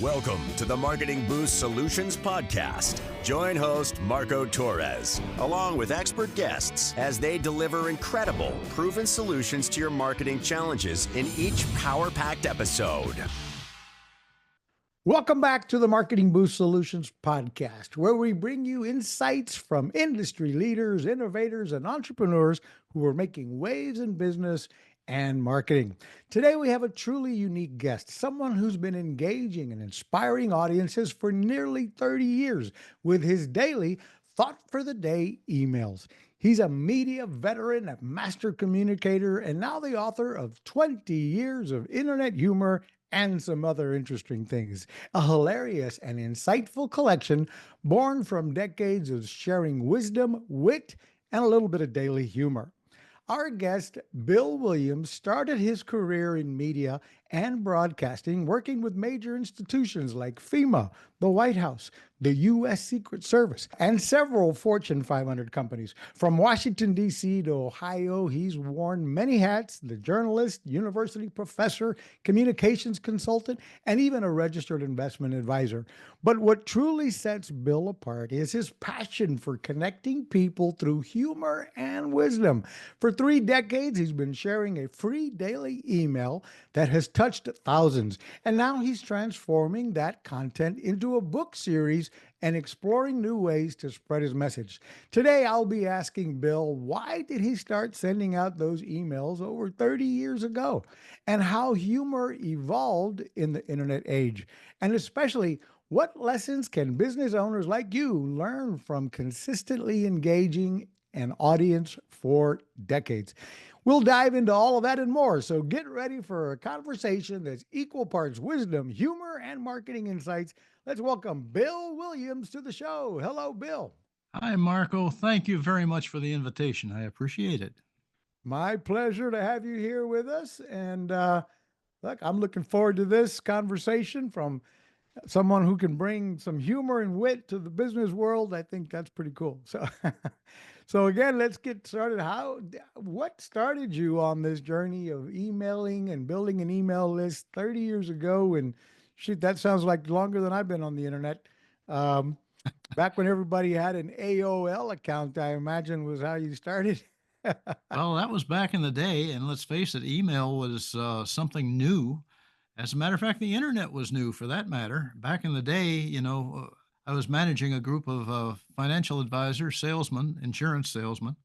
Welcome to the Marketing Boost Solutions Podcast. Join host Marco Torres, along with expert guests, as they deliver incredible, proven solutions to your marketing challenges in each power-packed episode. Welcome back to the Marketing Boost Solutions Podcast, where we bring you insights from industry leaders, innovators, and entrepreneurs who are making waves in business and marketing. Today, we have a truly unique guest, someone who's been engaging and inspiring audiences for nearly 30 years with his daily Thought for the Day emails. He's a media veteran, a master communicator, and now the author of 20 Years of Internet Humor and some other interesting things. A hilarious and insightful collection born from decades of sharing wisdom, wit, and a little bit of daily humor. Our guest, Bill Williams, started his career in media and broadcasting, working with major institutions like FEMA, the White House, the U.S. Secret Service, and several Fortune 500 companies. From Washington, D.C. to Ohio, he's worn many hats: the journalist, university professor, communications consultant, and even a registered investment advisor. But what truly sets Bill apart is his passion for connecting people through humor and wisdom. For 3 decades, he's been sharing a free daily email that has touched thousands. And now he's transforming that content into a book series and exploring new ways to spread his message. Today, I'll be asking Bill, why did he start sending out those emails over 30 years ago? And how humor evolved in the internet age? And especially, what lessons can business owners like you learn from consistently engaging an audience for decades? We'll dive into all of that and more, so get ready for a conversation that's equal parts wisdom, humor, and marketing insights. Let's welcome Bill Williams to the show. Hello, Bill. Hi, Marco. Thank you very much for the invitation. I appreciate it. My pleasure to have you here with us. And look, I'm looking forward to this conversation from someone who can bring some humor and wit to the business world. I think that's pretty cool. So again, let's get started. What started you on this journey of emailing and building an email list 30 years ago? And shoot, that sounds like longer than I've been on the internet. Back when everybody had an AOL account, I imagine was how you started. Well, that was back in the day, and let's face it, email was something new. As a matter of fact, the internet was new for that matter. Back in the day, I was managing a group of financial advisors, salesmen, insurance salesmen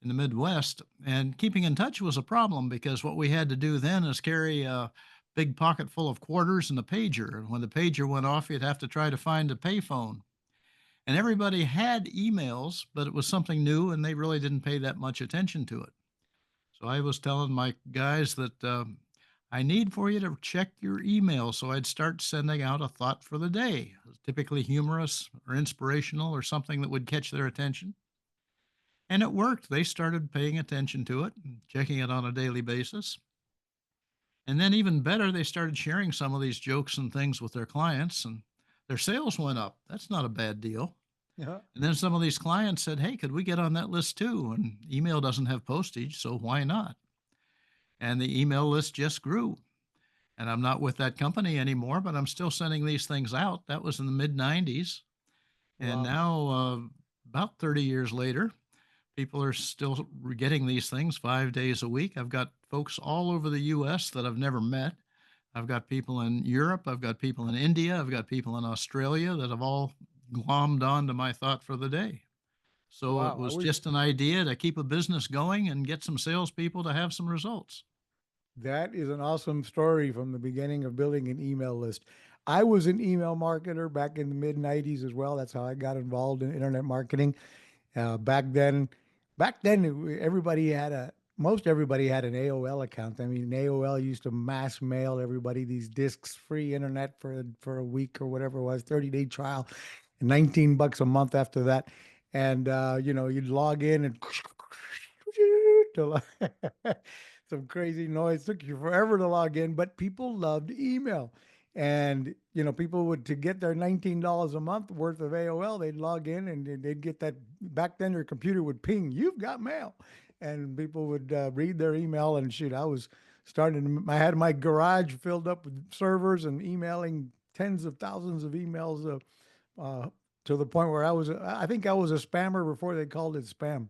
in the Midwest, and keeping in touch was a problem because what we had to do then is carry a big pocket full of quarters and a pager. And when the pager went off, you'd have to try to find a payphone. And everybody had emails, but it was something new and they really didn't pay that much attention to it. So I was telling my guys that I need for you to check your email. So I'd start sending out a thought for the day, typically humorous or inspirational or something that would catch their attention. And it worked. They started paying attention to it and checking it on a daily basis. And then even better, they started sharing some of these jokes and things with their clients and their sales went up. That's not a bad deal. Yeah. And then some of these clients said, hey, could we get on that list too? And email doesn't have postage, so why not? And the email list just grew. And I'm not with that company anymore, but I'm still sending these things out. That was in the mid 90s. And Wow. now, about 30 years later, people are still getting these things 5 days a week. I've got folks all over the U.S. that I've never met. I've got people in Europe. I've got people in India. I've got people in Australia that have all glommed on to my thought for the day. So it Wow. was just an idea to keep a business going and get some salespeople to have some results. That is an awesome story from the beginning of building an email list. I was an email marketer back in the mid 90s as well. That's how I got involved in internet marketing. Back then, most everybody had an AOL account. I mean, AOL used to mass mail everybody these discs, free internet for a week or whatever it was, 30-day trial, and $19 a month after that. And you'd log in and some crazy noise. Took you forever to log in, but people loved email. And people would, to get their $19 a month worth of AOL, they'd log in and they'd get that. Back then, your computer would ping, "You've got mail," and people would read their email. And shoot, I had my garage filled up with servers and emailing tens of thousands of emails uh, to the point where I think I was a spammer before they called it spam.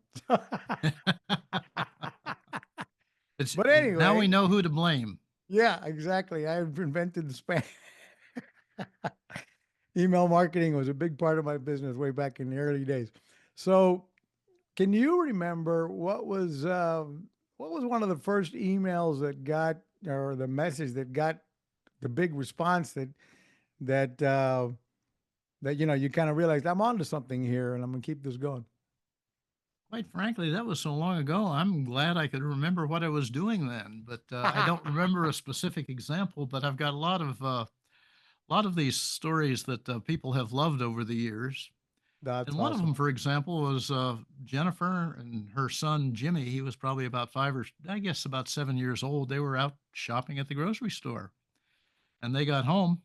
It's But now we anyway, know who to blame. yeah, exactly. I invented the spam. Email marketing was a big part of my business way back in the early days. So, can you remember what was one of the first emails that got, or the message that got the big response that that you kind of realized I'm onto something here and I'm gonna keep this going? Quite frankly, that was so long ago. I'm glad I could remember what I was doing then, but I don't remember a specific example. But I've got a lot of these stories that people have loved over the years. That's And one of them, awesome. for example, was Jennifer and her son Jimmy. He was probably about five or I guess about 7 years old. They were out shopping at the grocery store, and they got home.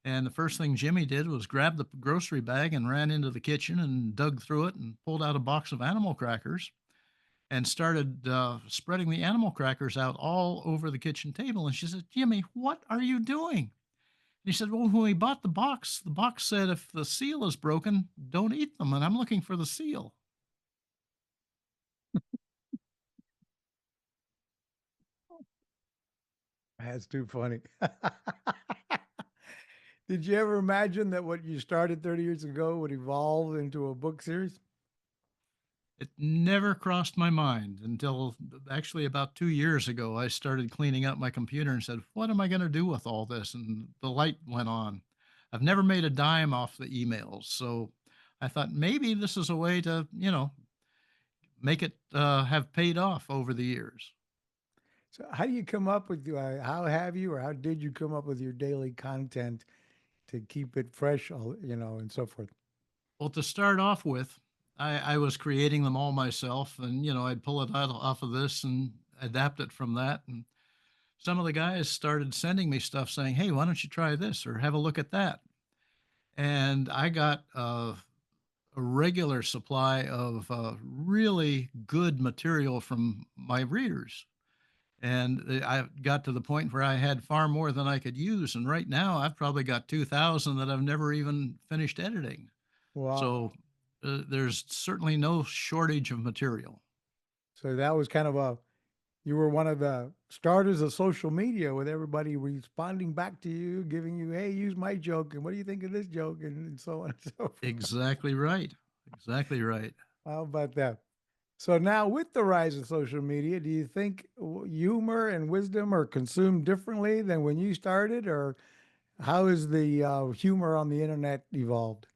And the first thing Jimmy did was grab the grocery bag and ran into the kitchen and dug through it and pulled out a box of animal crackers and started spreading the animal crackers out all over the kitchen table. And she said, "Jimmy, what are you doing?" And he said, "Well, when we bought the box said if the seal is broken, don't eat them. And I'm looking for the seal." That's too funny. Did you ever imagine that what you started 30 years ago would evolve into a book series? It never crossed my mind until actually about 2 years ago. I started cleaning up my computer and said, "What am I going to do with all this?" And the light went on. I've never made a dime off the emails. So I thought maybe this is a way to, make it have paid off over the years. So, how do you come up with how have you or how did you come up with your daily content to keep it fresh, and so forth? Well, to start off with, I was creating them all myself, and I'd pull it out off of this and adapt it from that. And some of the guys started sending me stuff saying, "Hey, why don't you try this or have a look at that?" And I got a regular supply of really good material from my readers. And I got to the point where I had far more than I could use. And right now, I've probably got 2,000 that I've never even finished editing. Wow. So there's certainly no shortage of material. So that was kind of you were one of the starters of social media with everybody responding back to you, giving you, hey, use my joke. And what do you think of this joke? And so on and so forth. Exactly right. Exactly right. How about that? So now, with the rise of social media, do you think humor and wisdom are consumed differently than when you started, or how is the humor on the internet evolved?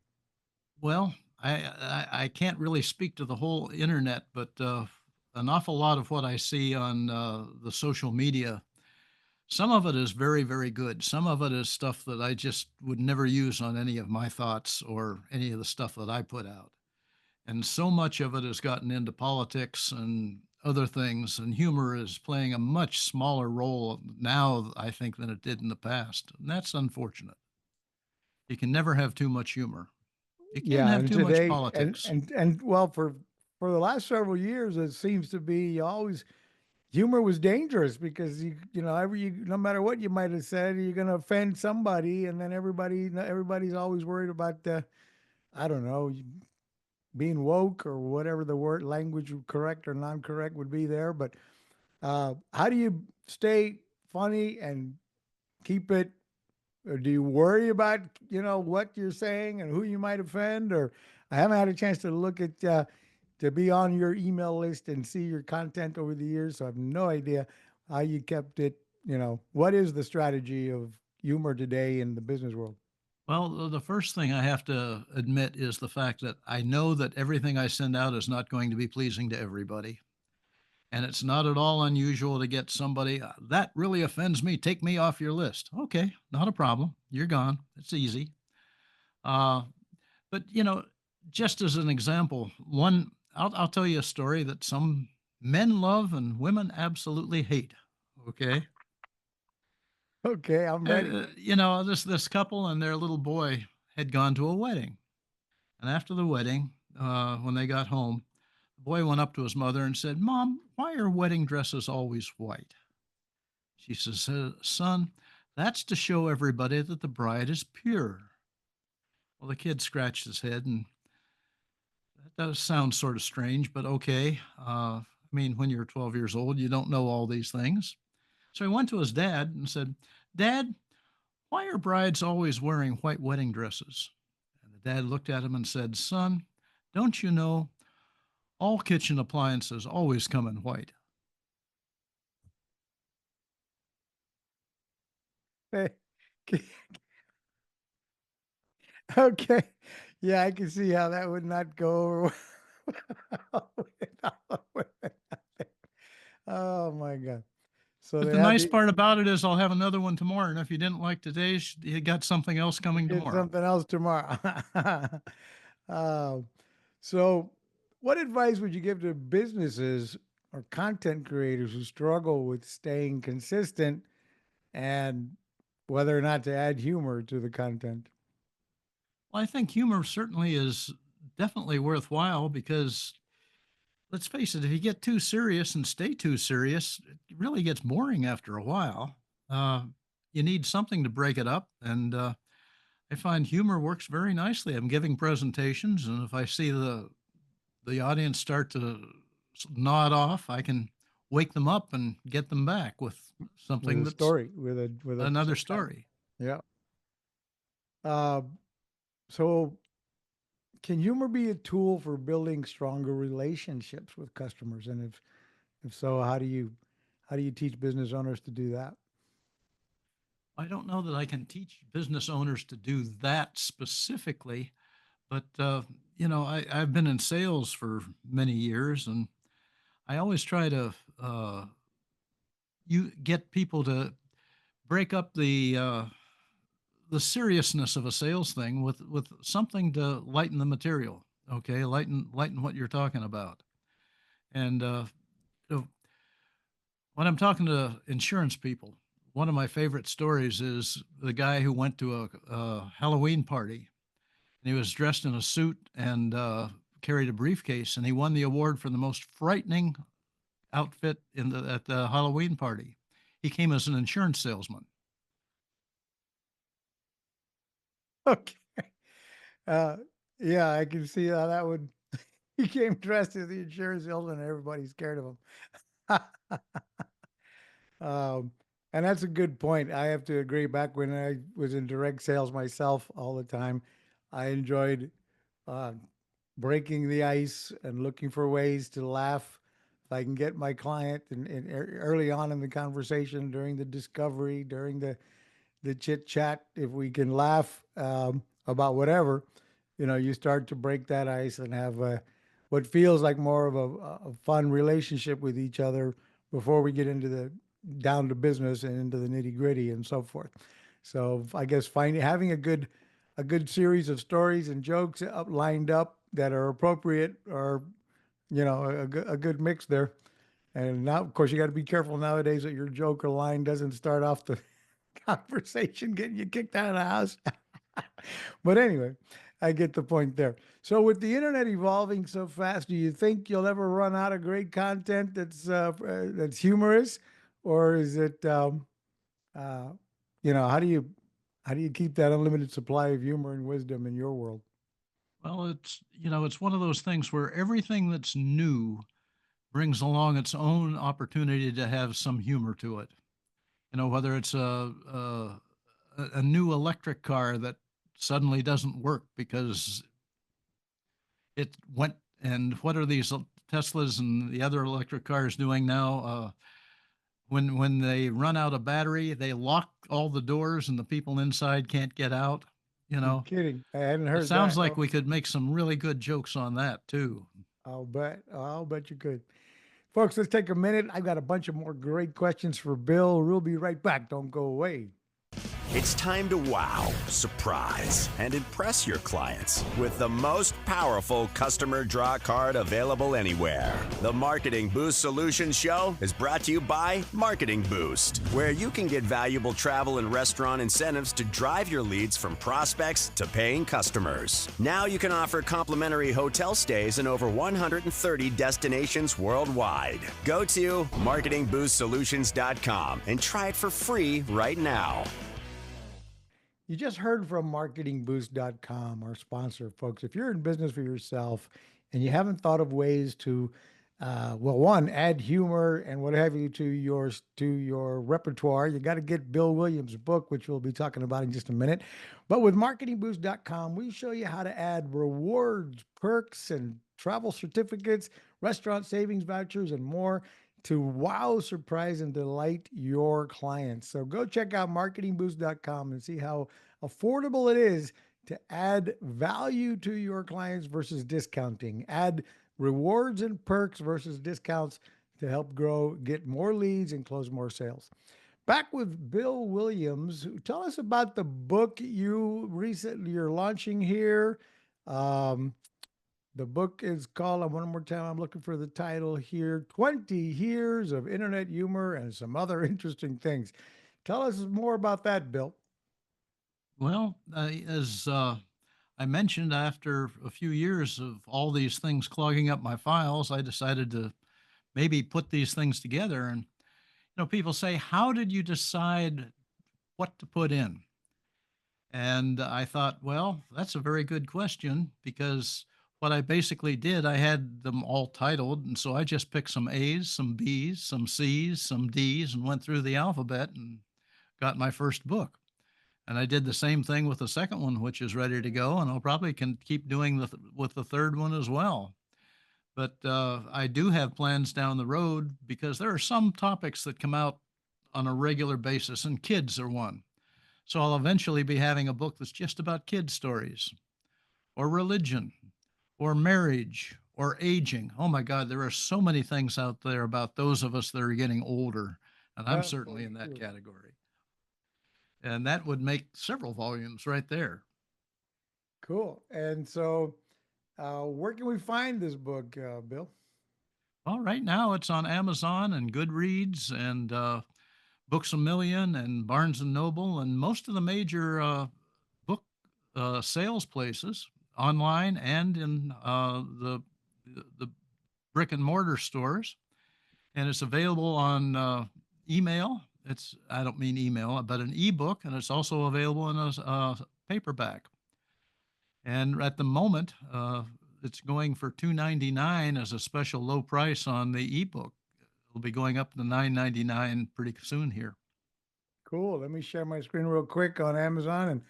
Well, I can't really speak to the whole internet, but an awful lot of what I see on the social media, some of it is very, very good. Some of it is stuff that I just would never use on any of my thoughts or any of the stuff that I put out. And so much of it has gotten into politics and other things, and humor is playing a much smaller role now, I think, than it did in the past. And that's unfortunate. You can never have too much humor. You can't Yeah, have and too much today, and politics. and and well, for the last several years, it seems to be always humor was dangerous because no matter what you might have said, you're going to offend somebody, and then everybody's always worried about I don't know, being woke or whatever the word language correct or non-correct would be there. But how do you stay funny and keep it? Or do you worry about what you're saying and who you might offend? Or I haven't had a chance to look at to be on your email list and see your content over the years, so I have no idea how you kept it. What is the strategy of humor today in the business world? Well, the first thing I have to admit is the fact that I know that everything I send out is not going to be pleasing to everybody. And it's not at all unusual to get somebody, that really offends me. Take me off your list. Okay, not a problem. You're gone. It's easy. Uh, but, just as an example, I'll tell you a story that some men love and women absolutely hate. Okay. Okay, I'm ready. This couple and their little boy had gone to a wedding. And after the wedding, when they got home, the boy went up to his mother and said, "Mom, why are wedding dresses always white?" She says, "Son, That's to show everybody that the bride is pure. Well, the kid scratched his head, and that does sound sort of strange, but okay. I mean, when you're 12 years old, you don't know all these things. So he went to his dad and said, Dad, why are brides always wearing white wedding dresses? And the dad looked at him and said, Son, don't you know all kitchen appliances always come in white? Hey, okay. Yeah, I can see how that would not go over Oh my God. So But they the had nice to part about it is I'll have another one tomorrow. And if you didn't like today's, you got something else coming get tomorrow. something else tomorrow. Um, so what advice would you give to businesses or content creators who struggle with staying consistent and whether or not to add humor to the content? Well, I think humor certainly is definitely worthwhile because let's face it, if you get too serious and stay too serious, it really gets boring after a while. Uh, you need something to break it up. And I find humor works very nicely. I'm giving presentations, and if I see the audience start to nod off, I can wake them up and get them back with With something a that's story, with a another some kind. story. Yeah. Uh, so can humor be a tool for building stronger relationships with customers? And if so, how do you teach business owners to do that? I don't know that I can teach business owners to do that specifically, but I've been in sales for many years, and I always try to you get people to break up the seriousness of a sales thing with something to lighten the material. Okay, lighten what you're talking about. And you know, when I'm talking to insurance people, one of my favorite stories is the guy who went to a Halloween party, and he was dressed in a suit and carried a briefcase, and he won the award for the most frightening outfit at the Halloween party. He came as an insurance salesman. Okay. Uh, yeah, I can see how that would. He came dressed as the insurance salesman, and everybody's scared of him. Um, and that's a good point. I have to agree. Back when I was in direct sales myself all the time, I enjoyed uh, breaking the ice and looking for ways to laugh. If I can get my client early on in the conversation, during the discovery, during the chit chat, if we can laugh about whatever, you start to break that ice and have what feels like more of a fun relationship with each other before we get into the down to business and into the nitty gritty and so forth. So I guess finding having a good series of stories and jokes lined up that are appropriate, or a good mix there. And now, of course, you got to be careful nowadays that your joke or line doesn't start off the conversation getting you kicked out of the house. But anyway, I get the point there. So with the internet evolving so fast, do you think you'll ever run out of great content that's humorous, or is it uh, how do you keep that unlimited supply of humor and wisdom in your world? Well, it's one of those things where everything that's new brings along its own opportunity to have some humor to it. Whether it's a new electric car that suddenly doesn't work because it went, and what are these Teslas and the other electric cars doing now? When they run out of battery, they lock all the doors and the people inside can't get out. You You're know, kidding. I hadn't it heard sounds that. like Oh, we could make some really good jokes on that too. I'll bet you could. Folks, let's take a minute. I've got a bunch of more great questions for Bill. We'll be right back. Don't go away. It's time to wow, surprise, and impress your clients with the most powerful customer draw card available anywhere. The Marketing Boost Solutions Show is brought to you by Marketing Boost, where you can get valuable travel and restaurant incentives to drive your leads from prospects to paying customers. Now you can offer complimentary hotel stays in over 130 destinations worldwide. Go to marketingboostsolutions.com and try it for free right now. You just heard from marketingboost.com, our sponsor, folks. If you're in business for yourself and you haven't thought of ways to, one, add humor and what have you to your repertoire, you got to get Bill Williams' book, which we'll be talking about in just a minute. But with marketingboost.com, we show you how to add rewards, perks, and travel certificates, restaurant savings vouchers, and more to wow, surprise, and delight your clients. So go check out marketingboost.com and see how affordable it is to add value to your clients versus discounting. Add rewards and perks versus discounts to help grow, get more leads, and close more sales. Back with Bill Williams. Tell us about the book you're launching here. The book is called, one more time, I'm looking for the title here, 20 Years of Internet Humor and Some Other Interesting Things. Tell us more about that, Bill. Well, as I mentioned, after a few years of all these things clogging up my files, I decided to maybe put these things together. And, people say, how did you decide what to put in? And I thought, well, that's a very good question, because what I basically did, I had them all titled. And so I just picked some A's, some B's, some C's, some D's, and went through the alphabet and got my first book. And I did the same thing with the second one, which is ready to go. And I'll probably can keep doing with the third one as well. But I do have plans down the road, because there are some topics that come out on a regular basis, and kids are one. So I'll eventually be having a book that's just about kid stories, or religion, or marriage, or aging. Oh my God, there are so many things out there about those of us that are getting older. And I'm certainly in that category. And that would make several volumes right there. Cool. And so where can we find this book, Bill? Well, right now it's on Amazon and Goodreads and Books A Million and Barnes and Noble and most of the major book sales places, online and in the brick and mortar stores. And it's available on email. I don't mean email, but an ebook, and it's also available in a paperback. And at the moment, it's going for $2.99 as a special low price on the ebook. It'll be going up to $9.99 pretty soon here. Cool. Let me share my screen real quick on Amazon and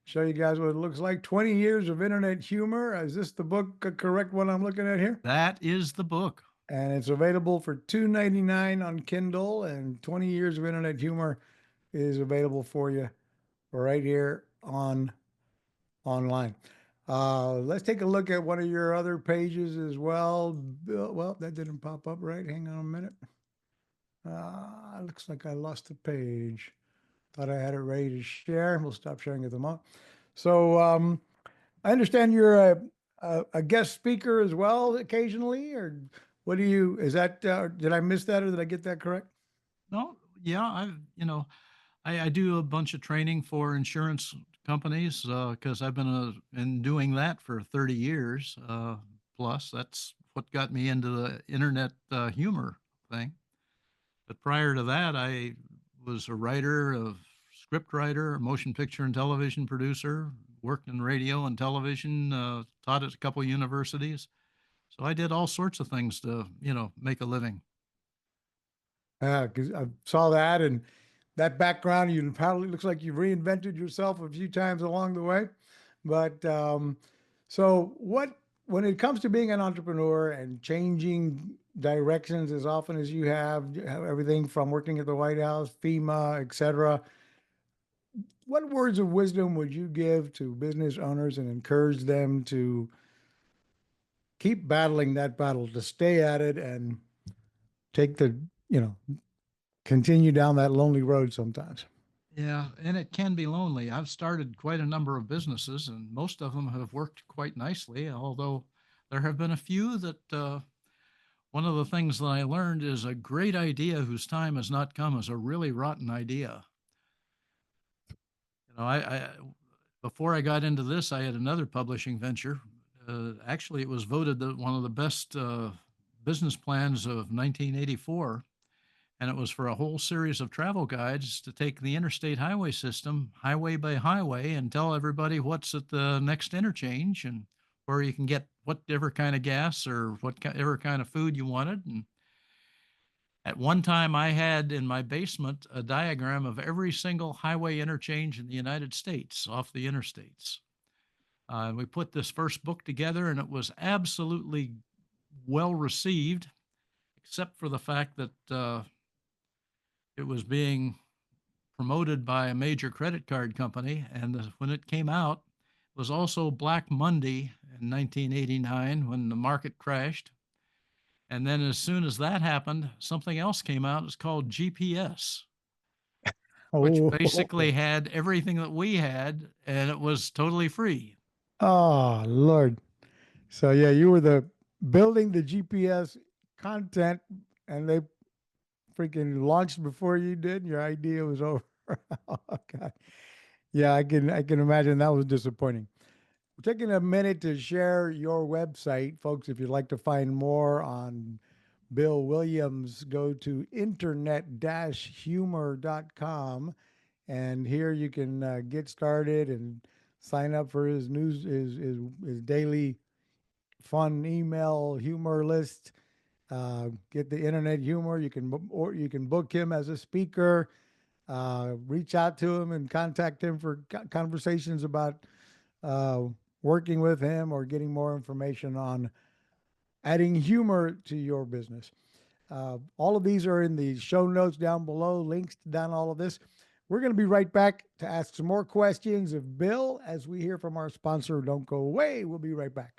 show you guys what it looks like. 20 Years of Internet Humor. Is this the book, correct one I'm looking at here? That is the book. And it's available for $2.99 on Kindle, and 20 Years of Internet Humor is available for you right here online. Let's take a look at one of your other pages as well. Well, that didn't pop up right. Hang on a minute. Looks like I lost the page. Thought I had it ready to share. We'll stop sharing at the moment. So I understand you're a guest speaker as well occasionally, or what do you, is that, did I miss that or did I get that correct? No, yeah, I do a bunch of training for insurance companies because I've been doing that for 30 years plus. That's what got me into the internet humor thing. But prior to that, I was a writer, a script writer, a motion picture and television producer, worked in radio and television, taught at a couple universities. So I did all sorts of things to, make a living. Because I saw that, and that background, you probably looks like you've reinvented yourself a few times along the way. But so when it comes to being an entrepreneur and changing directions as often as you have everything from working at the White House, FEMA, et cetera, what words of wisdom would you give to business owners and encourage them to keep battling that battle, to stay at it and take continue down that lonely road sometimes? Yeah, and it can be lonely. I've started quite a number of businesses, and most of them have worked quite nicely, although there have been a few that one of the things that I learned is a great idea whose time has not come is a really rotten idea. I before I got into this, I had another publishing venture. Actually, it was voted one of the best business plans of 1984, and it was for a whole series of travel guides to take the interstate highway system, highway by highway, and tell everybody what's at the next interchange and where you can get whatever kind of gas or whatever kind of food you wanted. And at one time, I had in my basement a diagram of every single highway interchange in the United States off the interstates. We put this first book together, and it was absolutely well received, except for the fact that it was being promoted by a major credit card company. And when it came out, it was also Black Monday in 1989 when the market crashed. And then as soon as that happened, something else came out. It's called GPS, which Oh, basically had everything that we had, and it was totally free. oh, Lord. So yeah, you were the building the GPS content, and they freaking launched before you did. Your idea was over. Oh God. Yeah, I can imagine that was disappointing. We're taking a minute to share your website, folks. If you'd like to find more on Bill Williams, go to internet-humor.com, and here you can get started and sign up for his his daily fun email humor list. Get the internet humor. Or you can book him as a speaker. Reach out to him and contact him for conversations about uh, working with him or getting more information on adding humor to your business. All of these are in the show notes down below, links down all of this. We're going to be right back to ask some more questions of Bill as we hear from our sponsor. Don't go away. We'll be right back.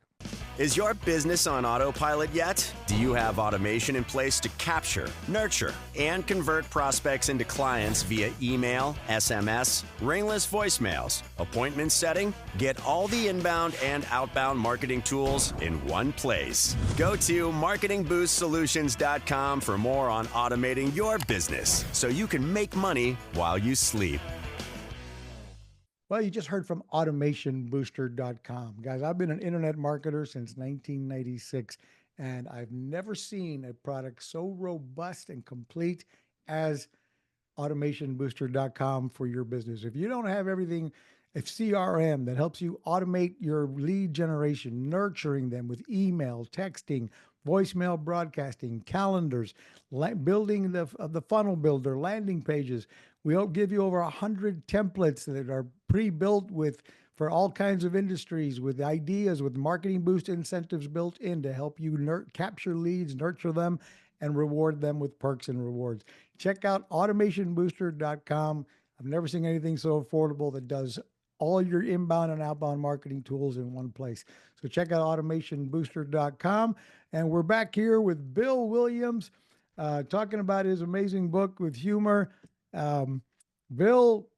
Is your business on autopilot yet? Do you have automation in place to capture, nurture, and convert prospects into clients via email, SMS, ringless voicemails, appointment setting? Get all the inbound and outbound marketing tools in one place. Go to marketingboostsolutions.com for more on automating your business so you can make money while you sleep. Well, you just heard from automationbooster.com. Guys, I've been an internet marketer since 1996, and I've never seen a product so robust and complete as automationbooster.com for your business. If you don't have everything, a CRM that helps you automate your lead generation, nurturing them with email, texting, voicemail broadcasting, calendars, building the funnel builder, landing pages. We'll give you over 100 templates that are pre-built for all kinds of industries, with ideas, with marketing boost incentives built in to help you capture leads, nurture them, and reward them with perks and rewards. Check out automationbooster.com. I've never seen anything so affordable that does all your inbound and outbound marketing tools in one place. So check out automationbooster.com. And we're back here with Bill Williams talking about his amazing book with humor. Bill,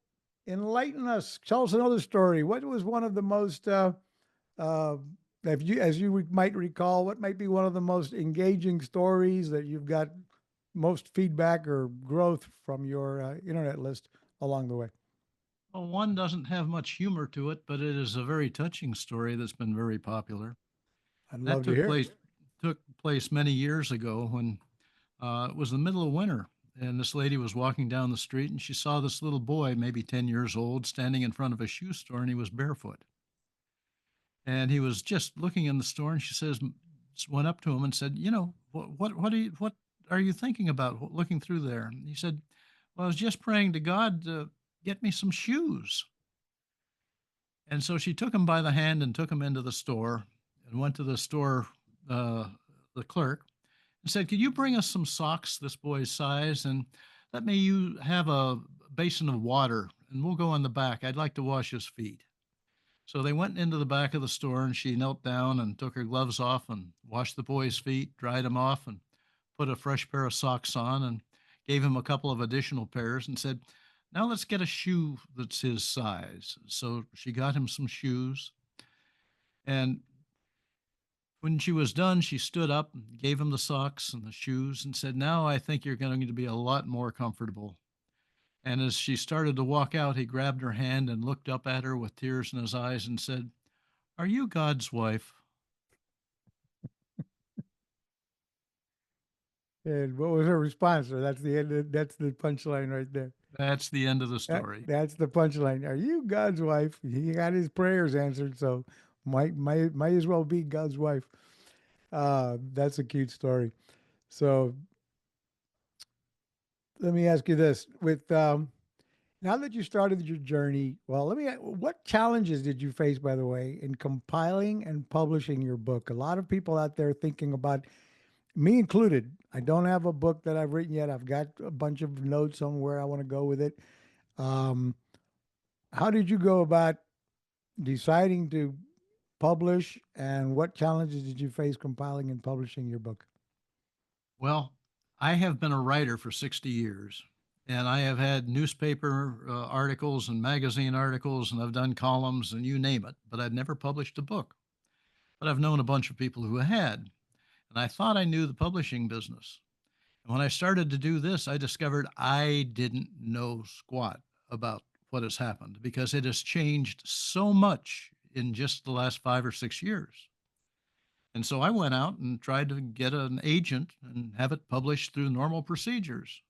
enlighten us. Tell us another story. What was one of the most, as you might recall, what might be one of the most engaging stories that you've got most feedback or growth from your internet list along the way? Well, one doesn't have much humor to it, but it is a very touching story that's been very popular. I'd That love to hear. took place many years ago when it was the middle of winter, and this lady was walking down the street, and she saw this little boy, maybe 10 years old, standing in front of a shoe store, and he was barefoot. And he was just looking in the store, and she went up to him and said, what are you thinking about looking through there? And he said, well, I was just praying to God to get me some shoes. And so she took him by the hand and took him into the store and went to the store, the clerk, and said, could you bring us some socks this boy's size, and let me you have a basin of water, and we'll go in the back. I'd like to wash his feet. So they went into the back of the store, and she knelt down and took her gloves off and washed the boy's feet, dried them off, and put a fresh pair of socks on and gave him a couple of additional pairs and said, Now let's get a shoe that's his size. So she got him some shoes. And when she was done, she stood up and gave him the socks and the shoes and said, "Now I think you're going to be a lot more comfortable." And as she started to walk out, he grabbed her hand and looked up at her with tears in his eyes and said, "Are you God's wife?" And what was her response? So that's the end. That's the punchline right there. That's the end of the That, story. that's the punchline. Are you God's wife? He got his prayers answered, so might as well be God's wife. That's a cute story. So let me ask you this: with now that you started your journey, well, what challenges did you face, by the way, in compiling and publishing your book? A lot of people out there thinking about, me included. I don't have a book that I've written yet. I've got a bunch of notes on where I want to go with it. Um, how did you go about deciding to publish, and what challenges did you face compiling and publishing your book? Well, I have been a writer for 60 years, and I have had newspaper articles and magazine articles, and I've done columns and you name it, but I've never published a book. But I've known a bunch of people who had, and I thought I knew the publishing business. And when I started to do this, I discovered I didn't know squat about what has happened because it has changed so much in just the last 5 or 6 years. And so I went out and tried to get an agent and have it published through normal procedures,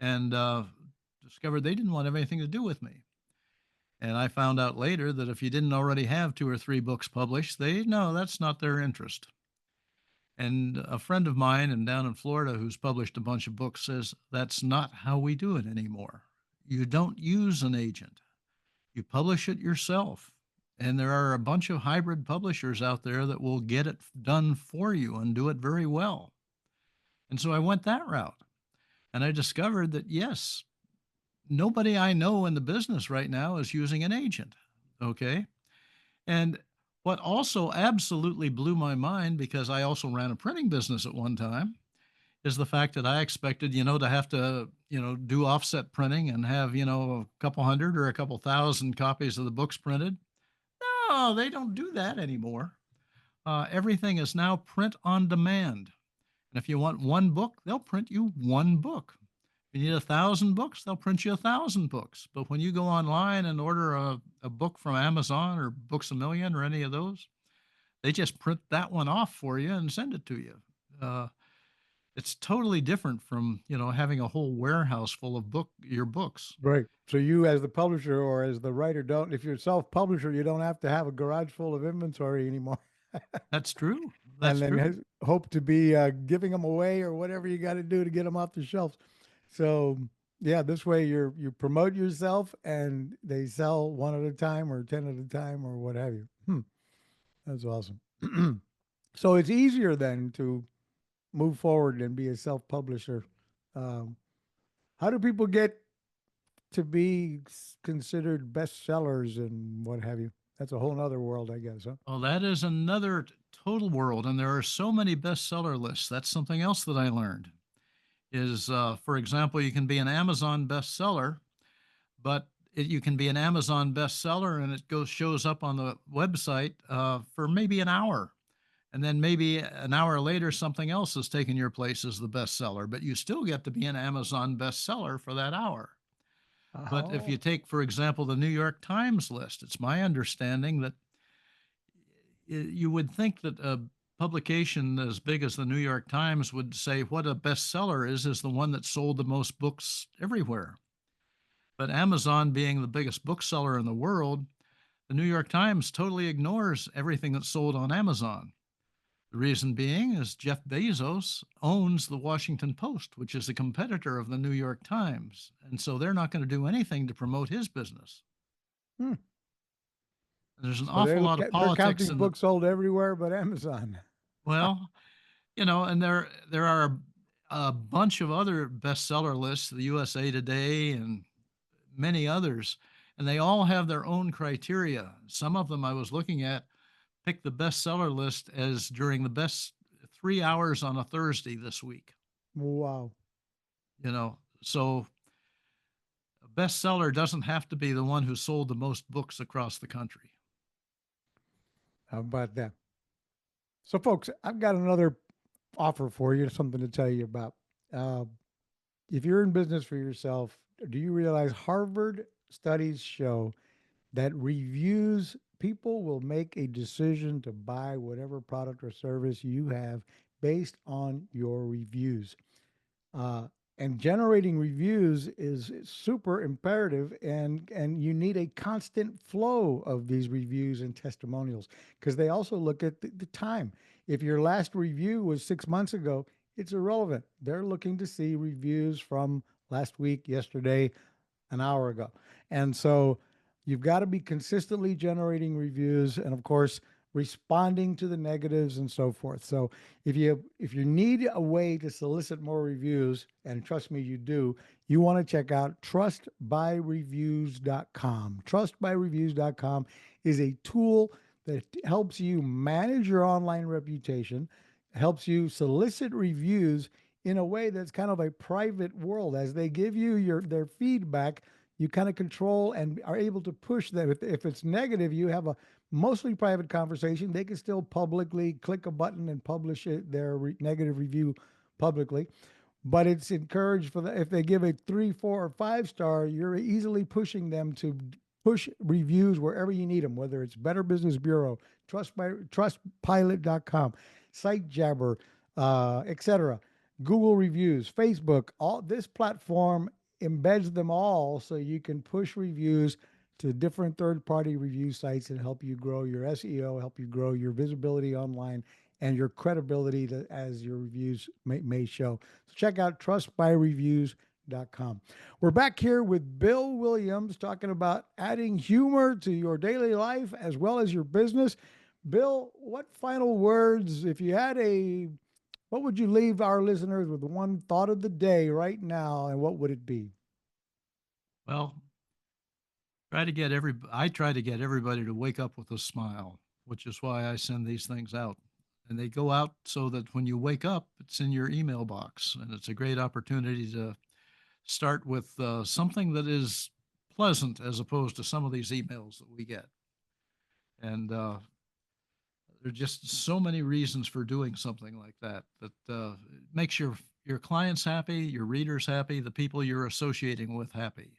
and discovered they didn't want to have anything to do with me. And I found out later that if you didn't already have 2 or 3 books published, they no, that's not their interest. And a friend of mine and down in Florida who's published a bunch of books says that's not how we do it anymore. You don't use an agent. You publish it yourself. And there are a bunch of hybrid publishers out there that will get it done for you and do it very well. And so I went that route. And I discovered that, yes, nobody I know in the business right now is using an agent. Okay. And what also absolutely blew my mind, because I also ran a printing business at one time, is the fact that I expected, to have to, do offset printing and have, a couple hundred or a couple thousand copies of the books printed. No, they don't do that anymore. Everything is now print on demand. And if you want one book, they'll print you one book. If you need 1,000 books, they'll print you 1,000 books. But when you go online and order a book from Amazon or Books a Million or any of those, they just print that one off for you and send it to you. It's totally different from having a whole warehouse full of your books. Right. So you, as the publisher or as the writer, don't. If you're a self-publisher, you don't have to have a garage full of inventory anymore, That's true. and That's then true. hope to be giving them away or whatever you got to do to get them off the shelves. So yeah, this way you promote yourself, and they sell one at a time or 10 at a time or what have you. That's awesome. So it's easier then to move forward and be a self-publisher. Um, how do people get to be considered bestsellers and what have you? That's a whole nother world, I guess, huh? Well, that is another total world, and there are so many bestseller lists. That's something else that I learned. Is for example, you can be an Amazon bestseller, but you can be an Amazon bestseller, and it shows up on the website for maybe an hour, and then maybe an hour later, something else has taken your place as the bestseller. But you still get to be an Amazon bestseller for that hour. But if you Oh, take, for example, the New York Times list, it's my understanding that you would think that a publication as big as the New York Times would say what a bestseller is the one that sold the most books everywhere. But Amazon being the biggest bookseller in the world, the New York Times totally ignores everything that's sold on Amazon. The reason being is Jeff Bezos owns the Washington Post, which is a competitor of the New York Times. And so they're not going to do anything to promote his business. hmm. There's an So awful lot of they're politics counting in the, books sold everywhere but Amazon. well, and there are a bunch of other bestseller lists, the USA Today and many others, and they all have their own criteria. Some of them I was looking at pick the bestseller list as during the best 3 hours on a Thursday this week. Wow. So bestseller doesn't have to be the one who sold the most books across the country. How about that? So, folks, I've got another offer for you, something to tell you about. Uh, if you're in business for yourself, do you realize Harvard studies show that reviews, people will make a decision to buy whatever product or service you have based on your reviews. Uh, and generating reviews is super imperative, and you need a constant flow of these reviews and testimonials because they also look at the time. If your last review was 6 months ago, it's irrelevant. They're looking to see reviews from last week, yesterday, an hour ago. And so you've got to be consistently generating reviews and of course responding to the negatives and so forth. So if you need a way to solicit more reviews, and trust me you do, you want to check out trustbyreviews.com. Trustbyreviews.com is a tool that helps you manage your online reputation, helps you solicit reviews in a way that's kind of a private world. As they give you their feedback, you kind of control and are able to push them. If it's negative, you have a mostly private conversation. They can still publicly click a button and publish their negative review publicly. But it's encouraged if they give a 3, 4, or 5 star, you're easily pushing them to push reviews wherever you need them, whether it's Better Business Bureau, Trustpilot.com, SiteJabber, etc. Google reviews, Facebook. All this platform embeds them all so you can push reviews to different third-party review sites and help you grow your SEO, help you grow your visibility online and your credibility as your reviews may show. So check out trustbyreviews.com. We're back here with Bill Williams talking about adding humor to your daily life as well as your business. Bill, what final words, if you had what would you leave our listeners with, one thought of the day right now, and what would it be? Well, I try to get everybody to wake up with a smile, which is why I send these things out. And they go out so that when you wake up, it's in your email box. And it's a great opportunity to start with something that is pleasant as opposed to some of these emails that we get. And there are just so many reasons for doing something like that makes your clients happy, your readers happy, the people you're associating with happy.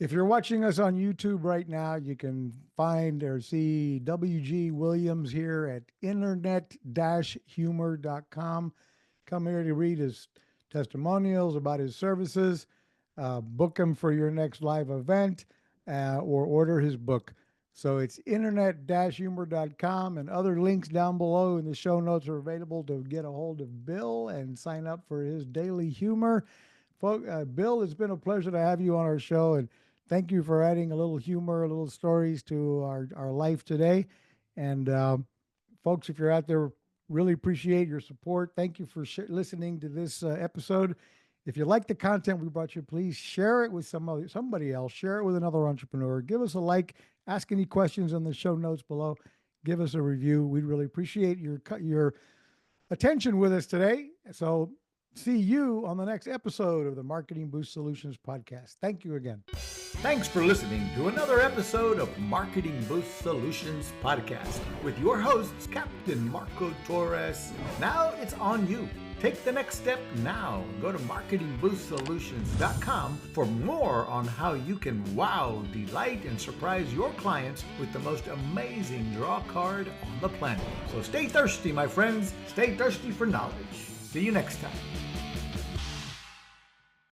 If you're watching us on YouTube right now, you can find or see W.G. Williams here at internet-humor.com. Come here to read his testimonials about his services, book him for your next live event, or order his book. So it's internet-humor.com, and other links down below in the show notes are available to get a hold of Bill and sign up for his daily humor. Bill, it's been a pleasure to have you on our show, and thank you for adding a little humor, a little stories to our life today. And folks, if you're out there, really appreciate your support. Thank you for listening to this episode. If you like the content we brought you, please share it with somebody else. Share it with another entrepreneur. Give us a like. Ask any questions in the show notes below. Give us a review. We'd really appreciate your attention with us today. So see you on the next episode of the Marketing Boost Solutions podcast. Thank you again. Thanks for listening to another episode of Marketing Boost Solutions podcast with your hosts, Captain Marco Torres. Now it's on you. Take the next step now. Go to marketingboostsolutions.com for more on how you can wow, delight, and surprise your clients with the most amazing draw card on the planet. So stay thirsty, my friends. Stay thirsty for knowledge. See you next time.